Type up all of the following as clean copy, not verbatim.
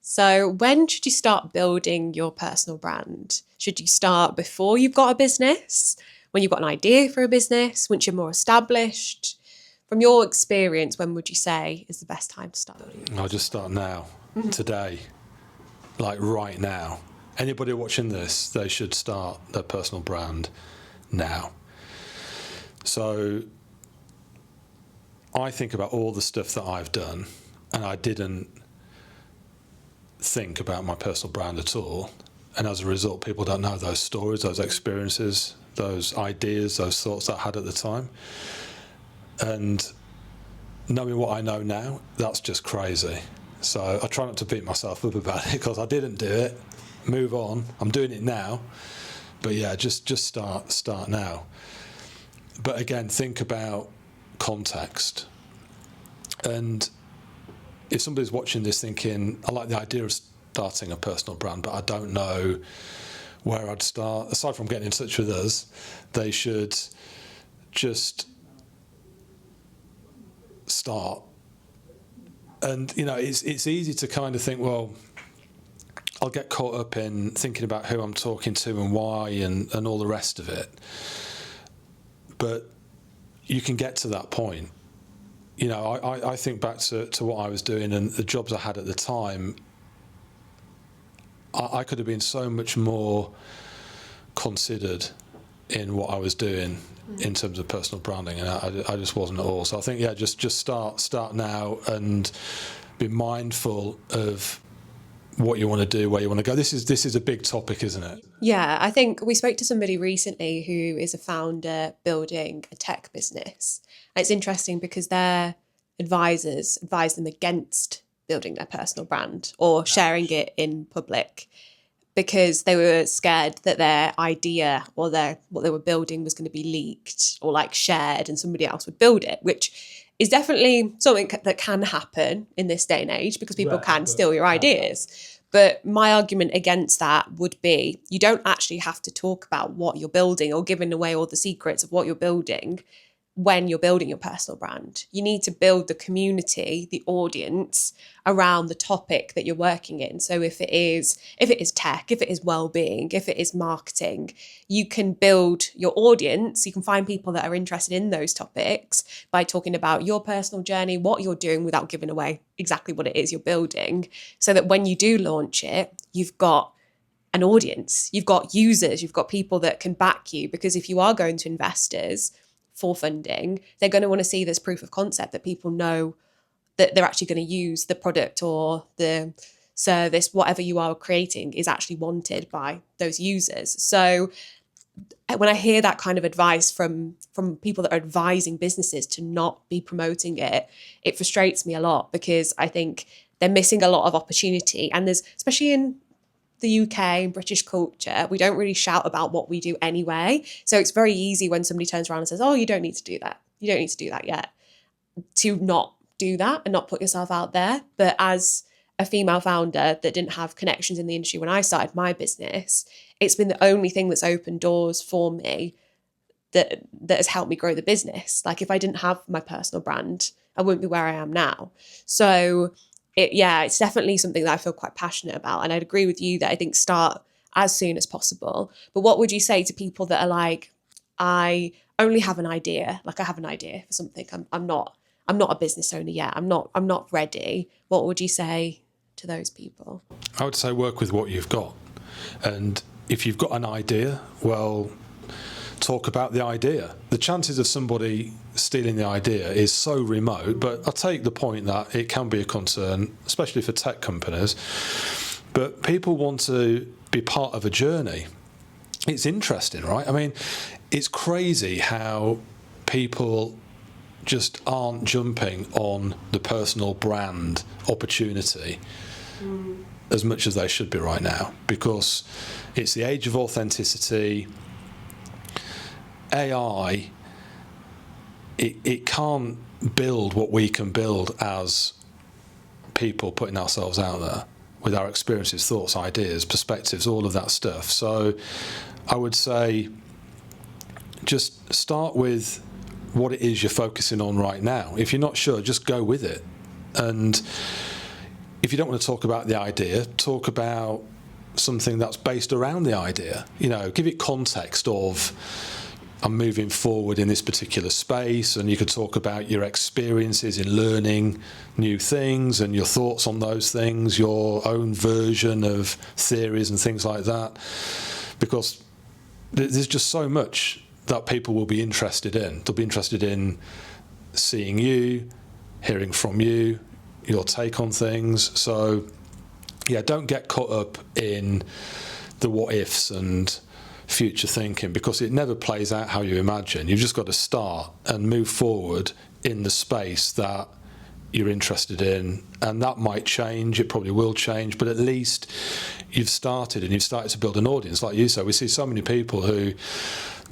So when should you start building your personal brand? Should you start before you've got a business, when you've got an idea for a business, once you're more established? From your experience, when would you say is the best time to start building? I'll just start now, today, like right now. Anybody watching this, they should start their personal brand now. So I think about all the stuff that I've done, and I didn't think about my personal brand at all. And as a result, people don't know those stories, those experiences, those ideas, those thoughts that I had at the time. And knowing what I know now, that's just crazy. So I try not to beat myself up about it, because I didn't do it. Move on. I'm doing it now. But yeah, just start now. But again, think about context. And if somebody's watching this thinking, I like the idea of starting a personal brand, but I don't know where I'd start, aside from getting in touch with us, they should just start. And, it's easy to kind of think, well, I'll get caught up in thinking about who I'm talking to and why and all the rest of it. But you can get to that point. I think back to what I was doing and the jobs I had at the time. I could have been so much more considered in what I was doing in terms of personal branding, and I just wasn't at all. So I think, just start now and be mindful of what you want to do, where you want to go. This is a big topic, isn't it? Yeah, I think we spoke to somebody recently who is a founder building a tech business. And it's interesting because their advisors advise them against building their personal brand or sharing it in public, because they were scared that their idea or what they were building was going to be leaked or shared and somebody else would build it, which is definitely something that can happen in this day and age, because people can steal your ideas. But my argument against that would be, you don't actually have to talk about what you're building or giving away all the secrets of what you're building when you're building your personal brand. You need to build the community, the audience around the topic that you're working in. So if it is tech, if it is well-being, if it is marketing, you can build your audience. You can find people that are interested in those topics by talking about your personal journey, what you're doing, without giving away exactly what it is you're building, so that when you do launch it, you've got an audience, you've got users, you've got people that can back you. Because if you are going to investors for funding, they're going to want to see this proof of concept that people know that they're actually going to use the product or the service, whatever you are creating, is actually wanted by those users. So when I hear that kind of advice from people that are advising businesses to not be promoting it, it frustrates me a lot, because I think they're missing a lot of opportunity. And there's, especially in the UK and British culture, we don't really shout about what we do anyway. So it's very easy when somebody turns around and says, oh, you don't need to do that. You don't need to do that yet. To not do that and not put yourself out there. But as a female founder that didn't have connections in the industry when I started my business, it's been the only thing that's opened doors for me that has helped me grow the business. Like, if I didn't have my personal brand, I wouldn't be where I am now. So it's definitely something that I feel quite passionate about. And I'd agree with you that I think start as soon as possible. But what would you say to people that are like, I only have an idea, I have an idea for something. I'm not a business owner yet. I'm not ready. What would you say to those people? I would say work with what you've got. And if you've got an idea, well, talk about the idea. The chances of somebody stealing the idea is so remote, but I take the point that it can be a concern, especially for tech companies. But people want to be part of a journey. It's interesting, right? I mean, it's crazy how people just aren't jumping on the personal brand opportunity as much as they should be right now, because it's the age of authenticity. AI, it can't build what we can build as people putting ourselves out there with our experiences, thoughts, ideas, perspectives, all of that stuff. So I would say just start with what it is you're focusing on right now. If you're not sure, just go with it. And if you don't want to talk about the idea, talk about something that's based around the idea. You know, give it context of, I'm moving forward in this particular space, and you could talk about your experiences in learning new things and your thoughts on those things, your own version of theories and things like that, because there's just so much that people will be interested in. They'll be interested in seeing you, hearing from you, your take on things. So yeah, don't get caught up in the what ifs and future thinking, because it never plays out how you imagine. You've just got to start and move forward in the space that you're interested in, and that might change. It probably will change, but at least you've started, and you've started to build an audience. Like you said, we see so many people who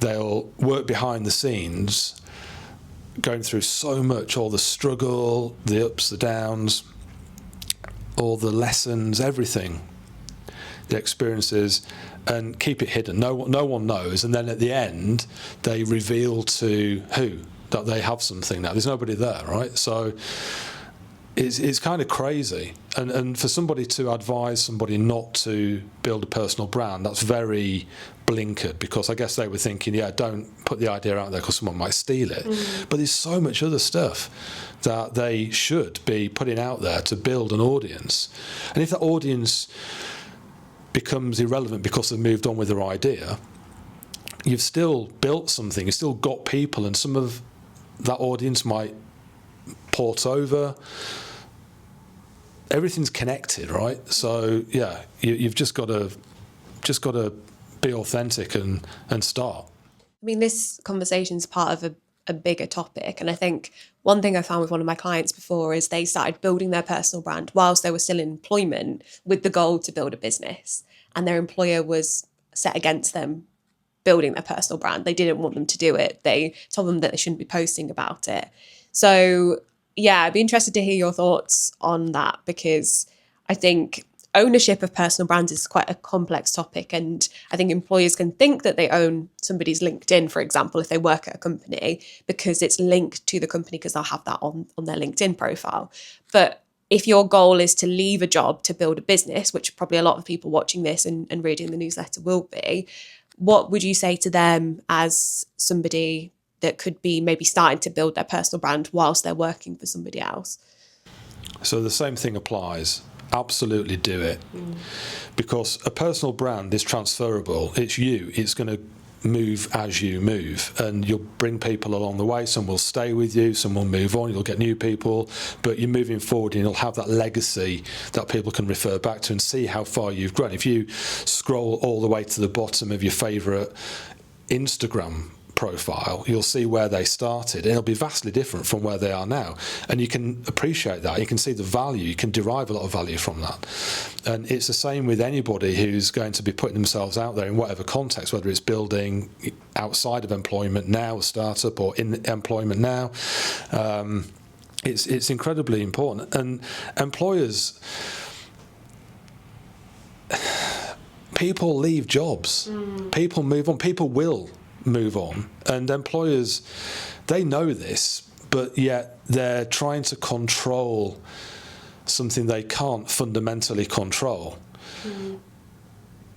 they'll work behind the scenes, going through so much, all the struggle, the ups, the downs, all the lessons, everything, the experiences, and keep it hidden. No one knows. And then at the end, they reveal to who that they have something now. There's nobody there, right? So it's kind of crazy. And for somebody to advise somebody not to build a personal brand, that's very blinkered, because I guess they were thinking, yeah, don't put the idea out there because someone might steal it. But there's so much other stuff that they should be putting out there to build an audience. And if that audience becomes irrelevant because they've moved on with their idea, you've still built something, you've still got people, and some of that audience might port over. Everything's connected, right? So yeah, you've just got to be authentic and start. I mean, this conversation is part of a bigger topic. And I think one thing I found with one of my clients before is they started building their personal brand whilst they were still in employment with the goal to build a business. And their employer was set against them building their personal brand. They didn't want them to do it. They told them that they shouldn't be posting about it. So yeah, I'd be interested to hear your thoughts on that, because I think ownership of personal brands is quite a complex topic. And I think employers can think that they own somebody's LinkedIn, for example, if they work at a company, because it's linked to the company, because they'll have that on their LinkedIn profile. But if your goal is to leave a job to build a business, which probably a lot of people watching this and reading the newsletter will be, what would you say to them as somebody that could be maybe starting to build their personal brand whilst they're working for somebody else? So the same thing applies. Absolutely do it. Because a personal brand is transferable. It's you. It's going to move as you move, and you'll bring people along the way. Some will stay with you, some will move on, you'll get new people, but you're moving forward and you'll have that legacy that people can refer back to and see how far you've grown. If you scroll all the way to the bottom of your favourite Instagram profile, you'll see where they started, and it'll be vastly different from where they are now, and you can appreciate that. You can see the value, you can derive a lot of value from that. And it's the same with anybody who's going to be putting themselves out there in whatever context, whether it's building outside of employment now, a startup, or in employment now. It's incredibly important. And employers, people leave jobs, people move on, people will move on, and employers, they know this, but yet they're trying to control something they can't fundamentally control,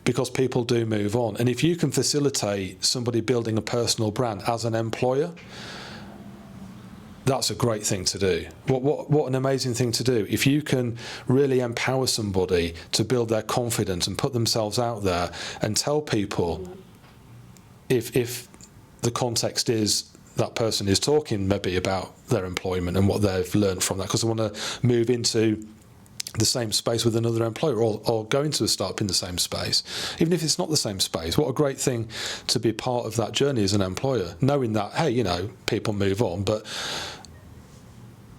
because people do move on. And if you can facilitate somebody building a personal brand as an employer, that's a great thing to do. What an amazing thing to do. If you can really empower somebody to build their confidence and put themselves out there and tell people, if the context is that person is talking maybe about their employment and what they've learned from that, because they want to move into the same space with another employer, or go into a startup in the same space, even if it's not the same space. What a great thing to be part of that journey as an employer, knowing that, hey, you know, people move on, but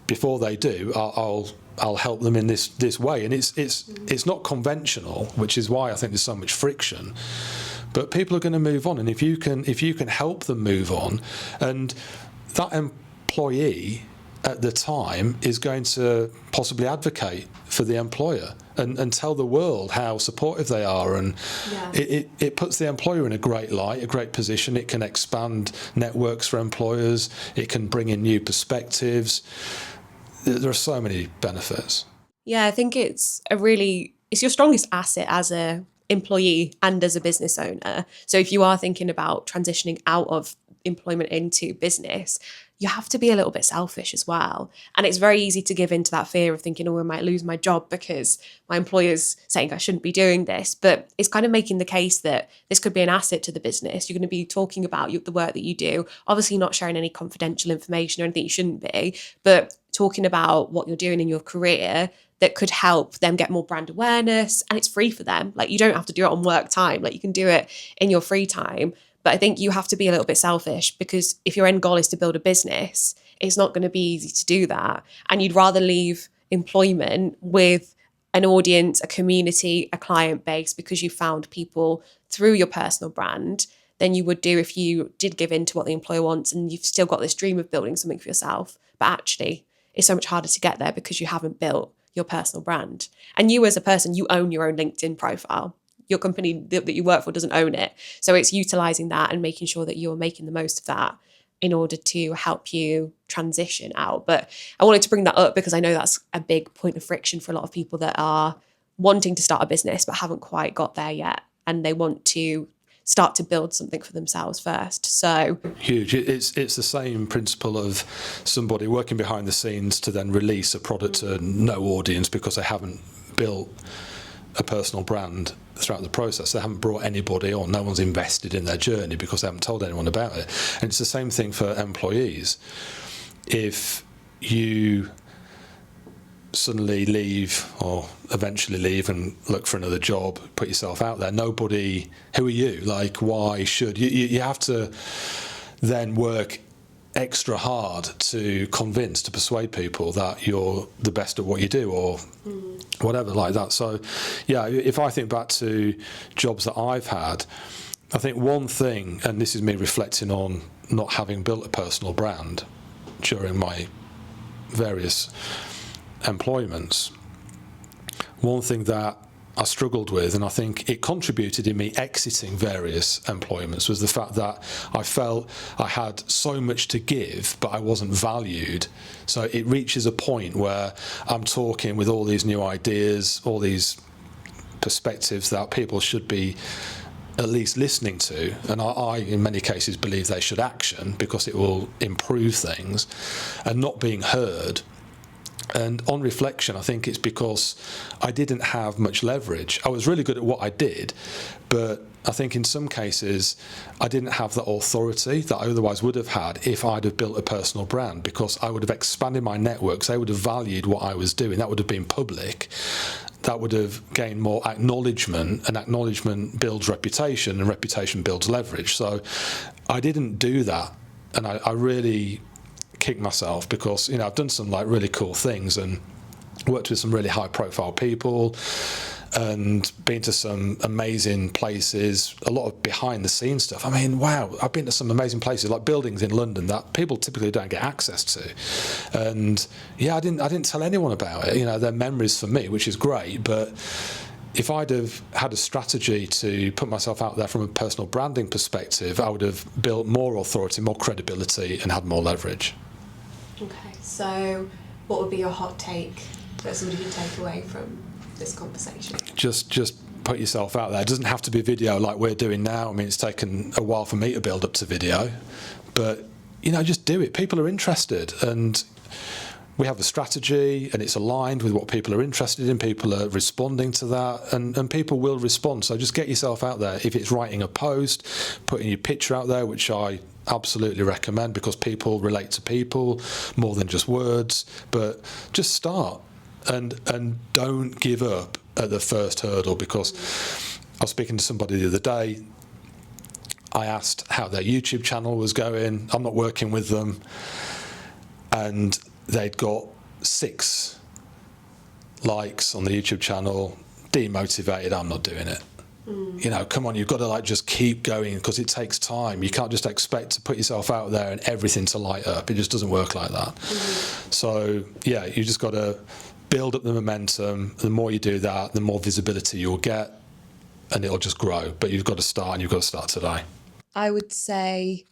before they do, I'll help them in this way. And it's not conventional, which is why I think there's so much friction. But people are going to move on, and if you can help them move on, and that employee at the time is going to possibly advocate for the employer and tell the world how supportive they are, and it puts the employer in a great light, a great position. It can expand networks for employers. It can bring in new perspectives. There are so many benefits. Yeah, I think it's your strongest asset as a employee and as a business owner. So if you are thinking about transitioning out of employment into business, you have to be a little bit selfish as well. And it's very easy to give into that fear of thinking, oh, I might lose my job because my employer's saying I shouldn't be doing this. But it's kind of making the case that this could be an asset to the business. You're going to be talking about the work that you do, obviously not sharing any confidential information or anything you shouldn't be, but talking about what you're doing in your career that could help them get more brand awareness, and it's free for them. Like, you don't have to do it on work time. Like, you can do it in your free time. But I think you have to be a little bit selfish, because if your end goal is to build a business, it's not going to be easy to do that. And you'd rather leave employment with an audience, a community, a client base, because you found people through your personal brand, than you would do if you did give in to what the employer wants and you've still got this dream of building something for yourself. But actually, it's so much harder to get there because you haven't built your personal brand. And you as a person, you own your own LinkedIn profile. Your company that you work for doesn't own it. So it's utilizing that and making sure that you're making the most of that in order to help you transition out. But I wanted to bring that up because I know that's a big point of friction for a lot of people that are wanting to start a business but haven't quite got there yet. And they want to start to build something for themselves first. So huge. It's the same principle of somebody working behind the scenes to then release a product to no audience because they haven't built a personal brand throughout the process. They haven't brought anybody on. No one's invested in their journey because they haven't told anyone about it. And it's the same thing for employees. If you suddenly leave or eventually leave and look for another job, put yourself out there, nobody, who are you? Like, why should you have to then work extra hard to convince, to persuade people that you're the best at what you do or whatever like that. So yeah, if I think back to jobs that I've had, I think one thing, and this is me reflecting on not having built a personal brand during my various employments, one thing that I struggled with, and I think it contributed in me exiting various employments, was the fact that I felt I had so much to give, but I wasn't valued. So it reaches a point where I'm talking with all these new ideas, all these perspectives that people should be at least listening to, and I in many cases believe they should action because it will improve things, and not being heard. And on reflection, I think it's because I didn't have much leverage. I was really good at what I did, but I think in some cases I didn't have the authority that I otherwise would have had if I'd have built a personal brand, because I would have expanded my networks. They would have valued what I was doing. That would have been public. That would have gained more acknowledgement, and acknowledgement builds reputation, and reputation builds leverage. So I didn't do that, and I really kick myself because, you know, I've done some like really cool things and worked with some really high profile people and been to some amazing places, a lot of behind the scenes stuff. I mean, wow, I've been to some amazing places, like buildings in London that people typically don't get access to. And yeah, I didn't tell anyone about it. You know, they're memories for me, which is great, but if I'd have had a strategy to put myself out there from a personal branding perspective, I would have built more authority, more credibility, and had more leverage. Okay, so what would be your hot take that somebody could take away from this conversation? Just put yourself out there. It doesn't have to be video like we're doing now. I mean, it's taken a while for me to build up to video, but, you know, just do it. People are interested, and we have a strategy and it's aligned with what people are interested in. People are responding to that, and people will respond. So just get yourself out there. If it's writing a post, putting your picture out there, which I absolutely recommend because people relate to people more than just words, but just start and don't give up at the first hurdle. Because I was speaking to somebody the other day, I asked how their YouTube channel was going. I'm not working with them, and they'd got 6 likes on the YouTube channel. Demotivated. I'm not doing it. You know, come on, you've got to like just keep going because it takes time. You can't just expect to put yourself out there and everything to light up. It just doesn't work like that. So yeah, you just got to build up the momentum. The more you do that, the more visibility you'll get, and it'll just grow. But you've got to start, and you've got to start today. I would say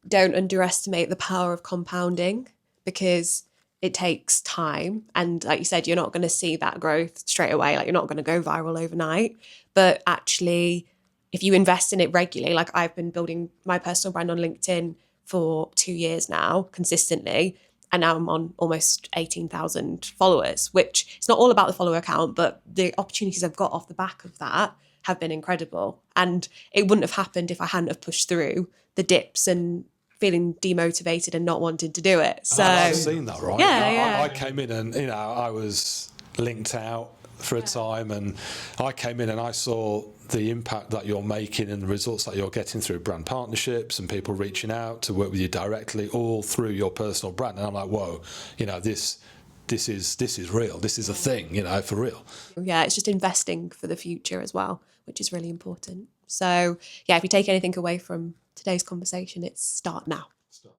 don't underestimate the power of compounding, because it takes time. And like you said, you're not going to see that growth straight away. Like you're not going to go viral overnight. But actually, if you invest in it regularly, like I've been building my personal brand on LinkedIn for 2 years now consistently. And now I'm on almost 18,000 followers, which it's not all about the follower count, but the opportunities I've got off the back of that have been incredible. And it wouldn't have happened if I hadn't have pushed through the dips and feeling demotivated and not wanting to do it. So I've seen that, right? Yeah. I came in and, I was linked out for a time, and I came in and I saw the impact that you're making and the results that you're getting through brand partnerships and people reaching out to work with you directly, all through your personal brand. And I'm like, whoa, this is real. This is a thing, for real. Yeah, it's just investing for the future as well, which is really important. So yeah, if you take anything away from today's conversation, it's start now.